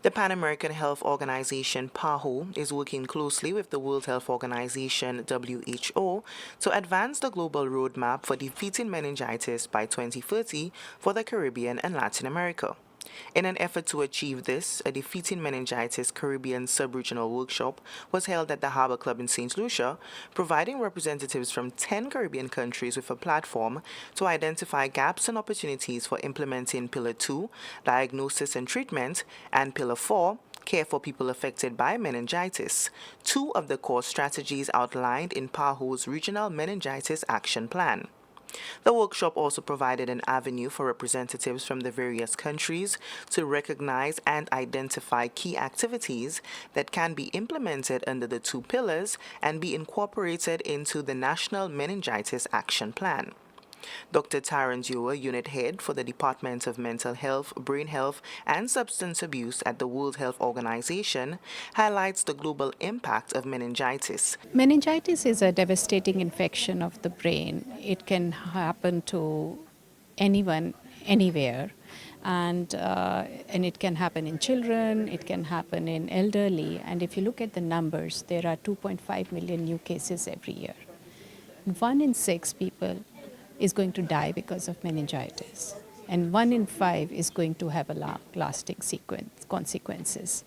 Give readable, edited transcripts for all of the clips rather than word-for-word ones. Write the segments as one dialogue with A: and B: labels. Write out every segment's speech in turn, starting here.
A: The Pan American Health Organization PAHO is working closely with the World Health Organization WHO to advance the global roadmap for defeating meningitis by 2030 for the Caribbean and Latin America. In an effort to achieve this, a Defeating Meningitis Caribbean Sub-Regional Workshop was held at the Harbor Club in St. Lucia, providing representatives from 10 Caribbean countries with a platform to identify gaps and opportunities for implementing Pillar 2, diagnosis and treatment, and Pillar 4, care for people affected by meningitis, two of the core strategies outlined in PAHO's Regional Meningitis Action Plan. The workshop also provided an avenue for representatives from the various countries to recognize and identify key activities that can be implemented under the two pillars and be incorporated into the National Meningitis Action Plan. Dr. Taryn Dewar, Unit Head for the Department of Mental Health, Brain Health, and Substance Abuse at the World Health Organization, highlights the global impact of meningitis.
B: Meningitis is a devastating infection of the brain. It can happen to anyone, anywhere. And it can happen in children, it can happen in elderly. And if you look at the numbers, there are 2.5 million new cases every year. 1 in 6 people is going to die because of meningitis, and 1 in 5 is going to have a lasting consequences.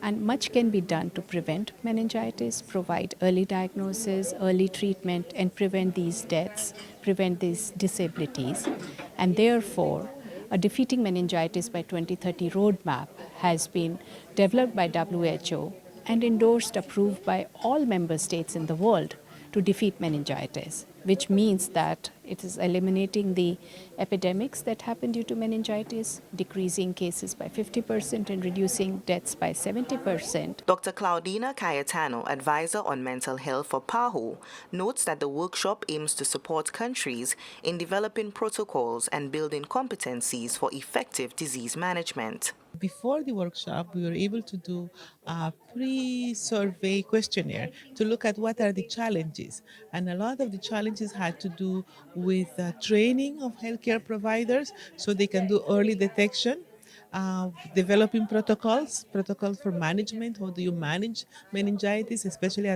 B: And much can be done to prevent meningitis, provide early diagnosis, early treatment, and prevent these deaths, prevent these disabilities. And therefore, a Defeating Meningitis by 2030 roadmap has been developed by WHO and endorsed, approved by all member states in the world to defeat meningitis, which means that it is eliminating the epidemics that happen due to meningitis, decreasing cases by 50% and reducing deaths by 70%.
A: Dr. Claudina Cayetano, advisor on mental health for PAHO, notes that the workshop aims to support countries in developing protocols and building competencies for effective disease management.
C: Before the workshop, we were able to do a pre-survey questionnaire to look at what are the challenges. And a lot of the challenges had to do with training of healthcare providers so they can do early detection, developing protocols for management. How do you manage meningitis, especially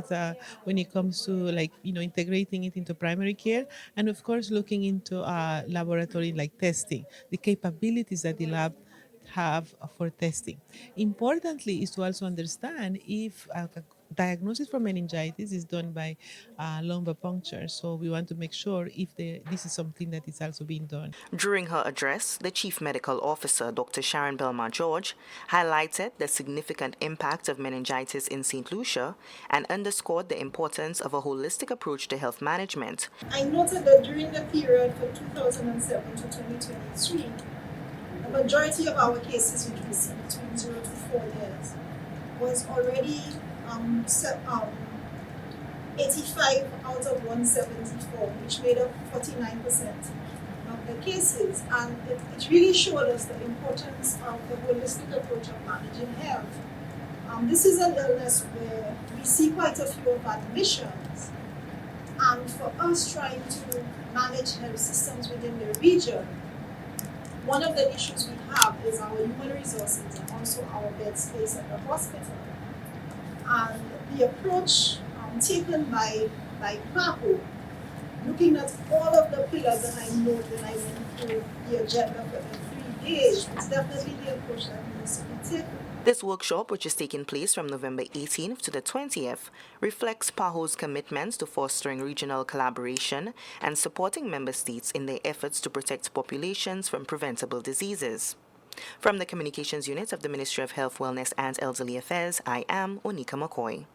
C: when it comes to integrating it into primary care, and of course looking into laboratory like testing, the capabilities that the lab have for testing. Importantly is to also understand if diagnosis for meningitis is done by lumbar puncture. So we want to make sure if this is something that is also being done.
A: During her address, the Chief Medical Officer, Dr. Sharon Belmar George, highlighted the significant impact of meningitis in St. Lucia and underscored the importance of a holistic approach to health management.
D: I noted that during the period from 2007 to 2023, the majority of our cases, which we see between 0 to 4 years, was already 85 out of 174, which made up 49% of the cases. And it really showed us the importance of the holistic approach of managing health. This is an illness where we see quite a few of admissions. And for us trying to manage health systems within the region, one of the issues we have is our human resources and also our bed space at the hospital. And the approach taken by PAHO, looking at all of the pillars, and I know that I went through the agenda for the 3 days, it's definitely the approach that needs to be taken.
A: This workshop, which is taking place from November 18th to the 20th, reflects PAHO's commitments to fostering regional collaboration and supporting member states in their efforts to protect populations from preventable diseases. From the Communications Unit of the Ministry of Health, Wellness and Elderly Affairs, I am Onika McCoy.